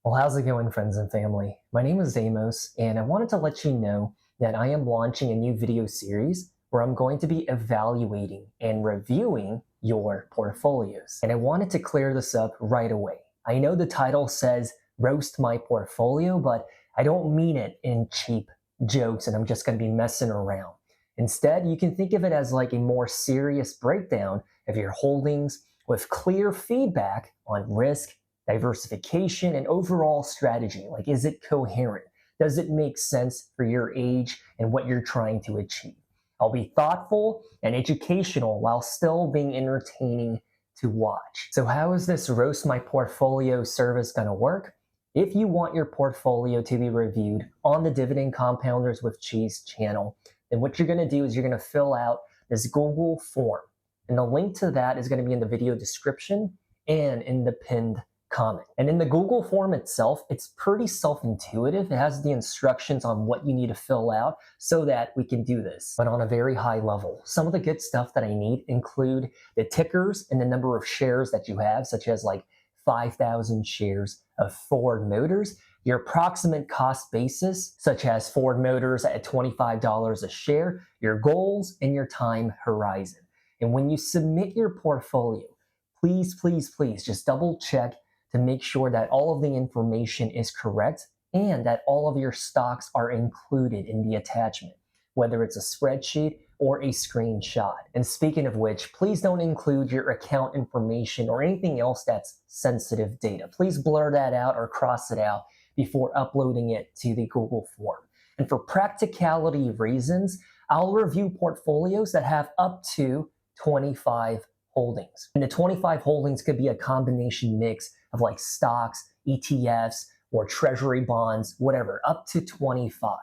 Well, how's it going, friends and family? My name is Amos, and I wanted to let you know that I am launching a new video series where I'm going to be evaluating and reviewing your portfolios. And I wanted to clear this up right away. I know the title says Roast My Portfolio, but I don't mean it in cheap jokes and I'm just going to be messing around. Instead, you can think of it as like a more serious breakdown of your holdings with clear feedback on risk, diversification, and overall strategy. Like, is it coherent? Does it make sense for your age and what you're trying to achieve? I'll be thoughtful and educational while still being entertaining to watch. So how is this Roast My Portfolio service going to work? If you want your portfolio to be reviewed on the Dividend Compounders with Cheese channel, then what you're going to do is you're going to fill out this Google form. And the link to that is going to be in the video description and in the pinned comment. And in the Google form itself, it's pretty self-intuitive. It has the instructions on what you need to fill out so that we can do this. But on a very high level, some of the good stuff that I need include the tickers and the number of shares that you have, such as like 5,000 shares of Ford Motors, your approximate cost basis, such as Ford Motors at $25 a share, your goals, and your time horizon. And when you submit your portfolio, please just double check to make sure that all of the information is correct and that all of your stocks are included in the attachment, whether it's a spreadsheet or a screenshot. And speaking of which, please don't include your account information or anything else that's sensitive data. Please blur that out or cross it out before uploading it to the Google form. And for practicality reasons, I'll review portfolios that have up to 25 holdings. And the 25 holdings could be a combination mix of like stocks, ETFs, or treasury bonds, whatever, up to 25.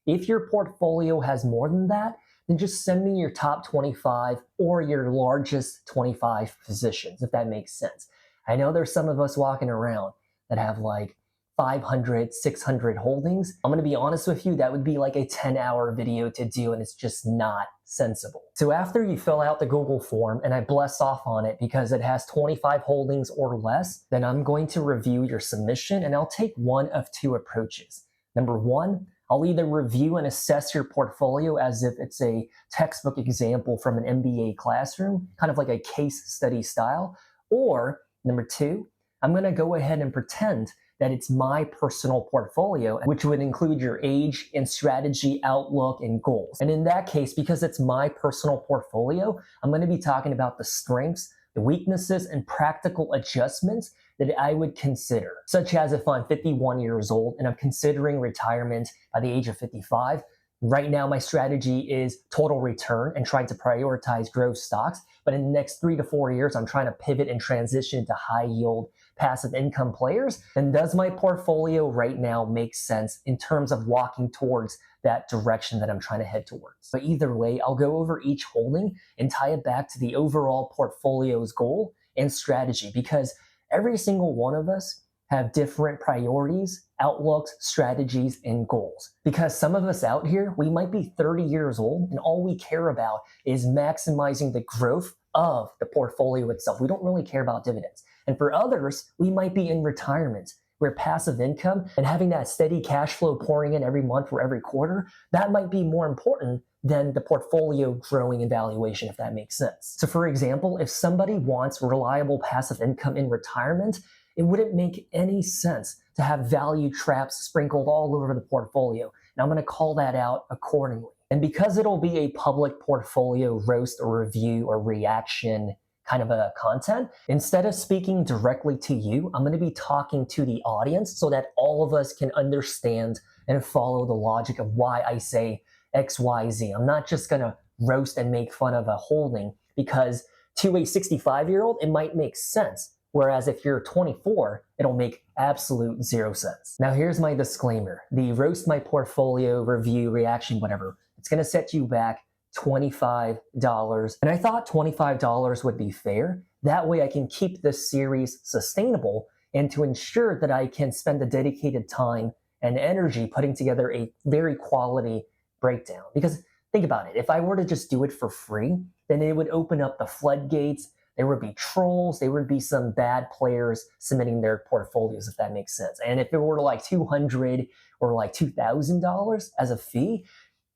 If your portfolio has more than that, then just send me your top 25 or your largest 25 positions, if that makes sense. I know there's some of us walking around that have like 500, 600 holdings. I'm gonna be honest with you, that would be like a 10-hour video to do, and it's just not sensible. So after you fill out the Google form, and I bless off on it because it has 25 holdings or less, then I'm going to review your submission, and I'll take one of two approaches. Number one, I'll either review and assess your portfolio as if it's a textbook example from an MBA classroom, kind of like a case study style, or number two, I'm gonna go ahead and pretend that it's my personal portfolio, which would include your age and strategy, outlook, and goals. And in that case, because it's my personal portfolio, I'm going to be talking about the strengths, the weaknesses, and practical adjustments that I would consider, such as if I'm 51 years old and I'm considering retirement by the age of 55. Right now, my strategy is total return and trying to prioritize growth stocks. But in the next 3 to 4 years, I'm trying to pivot and transition to high yield passive income players. Then does my portfolio right now make sense in terms of walking towards that direction that I'm trying to head towards? But either way, I'll go over each holding and tie it back to the overall portfolio's goal and strategy, because every single one of us have different priorities, outlooks, strategies, and goals. Because some of us out here, we might be 30 years old and all we care about is maximizing the growth of the portfolio itself. We don't really care about dividends. And for others, we might be in retirement where passive income and having that steady cash flow pouring in every month or every quarter, that might be more important than the portfolio growing in valuation, if that makes sense. So for example, if somebody wants reliable passive income in retirement, it wouldn't make any sense to have value traps sprinkled all over the portfolio. And I'm going to call that out accordingly. And because it'll be a public portfolio roast or review or reaction kind of a content, instead of speaking directly to you, I'm going to be talking to the audience so that all of us can understand and follow the logic of why I say X, Y, Z. I'm not just going to roast and make fun of a holding, because to a 65-year-old, it might make sense. Whereas if you're 24, it'll make absolute zero sense. Now here's my disclaimer. The Roast My Portfolio review, reaction, whatever, it's gonna set you back $25. And I thought $25 would be fair. That way I can keep this series sustainable and to ensure that I can spend the dedicated time and energy putting together a very quality breakdown. Because think about it, if I were to just do it for free, then it would open up the floodgates. There would be trolls, there would be some bad players submitting their portfolios, if that makes sense. And if it were like $200 or like $2,000 as a fee,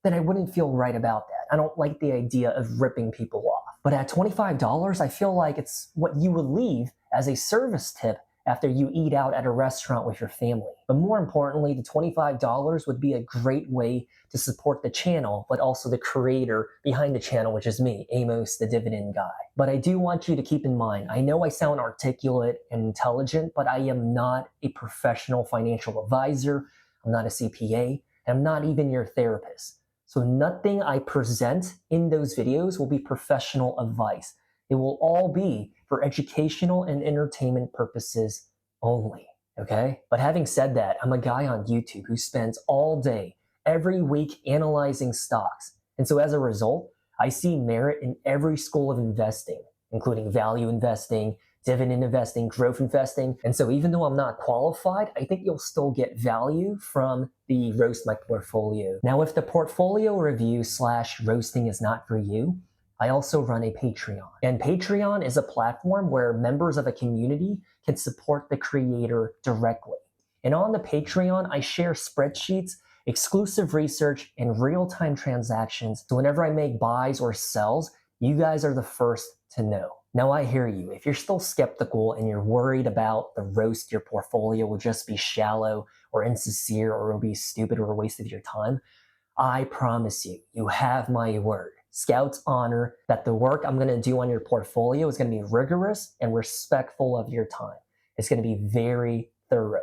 then I wouldn't feel right about that. I don't like the idea of ripping people off. But at $25, I feel like it's what you would leave as a service tip after you eat out at a restaurant with your family. But more importantly, the $25 would be a great way to support the channel, but also the creator behind the channel, which is me, Amos, the Dividend guy. But I do want you to keep in mind, I know I sound articulate and intelligent, but I am not a professional financial advisor. I'm not a CPA, and I'm not even your therapist. So nothing I present in those videos will be professional advice. It will all be for educational and entertainment purposes only, okay? But having said that, I'm a guy on YouTube who spends all day, every week analyzing stocks. And so as a result, I see merit in every school of investing, including value investing, dividend investing, growth investing. And so even though I'm not qualified, I think you'll still get value from the Roast My Portfolio. Now, if the portfolio review / roasting is not for you, I also run a Patreon. And Patreon is a platform where members of a community can support the creator directly. And on the Patreon, I share spreadsheets, exclusive research, and real-time transactions. So whenever I make buys or sells, you guys are the first to know. Now I hear you. If you're still skeptical and you're worried about the roast, your portfolio will just be shallow or insincere or it'll be stupid or a waste of your time, I promise you, you have my word. Scouts honor that the work I'm going to do on your portfolio is going to be rigorous and respectful of your time. It's going to be very thorough.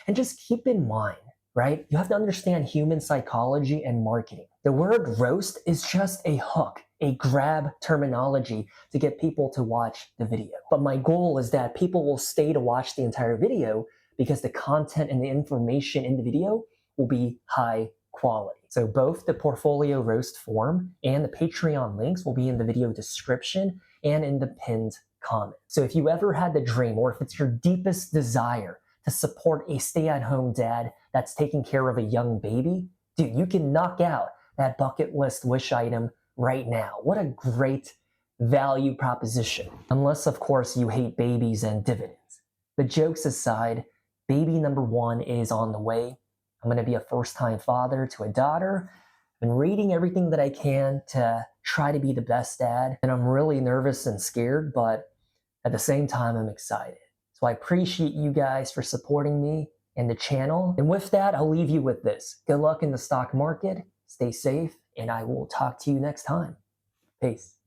And just keep in mind, right? You have to understand human psychology and marketing. The word roast is just a hook, a grab terminology to get people to watch the video. But my goal is that people will stay to watch the entire video because the content and the information in the video will be high quality. So both the portfolio roast form and the Patreon links will be in the video description and in the pinned comment. So if you ever had the dream, or if it's your deepest desire to support a stay-at-home dad that's taking care of a young baby, dude, you can knock out that bucket list wish item right now. What a great value proposition. Unless, of course, you hate babies and dividends. But jokes aside, baby number 1 is on the way. I'm going to be a first-time father to a daughter. I've been reading everything that I can to try to be the best dad. And I'm really nervous and scared, but at the same time, I'm excited. So I appreciate you guys for supporting me and the channel. And with that, I'll leave you with this. Good luck in the stock market. Stay safe, and I will talk to you next time. Peace.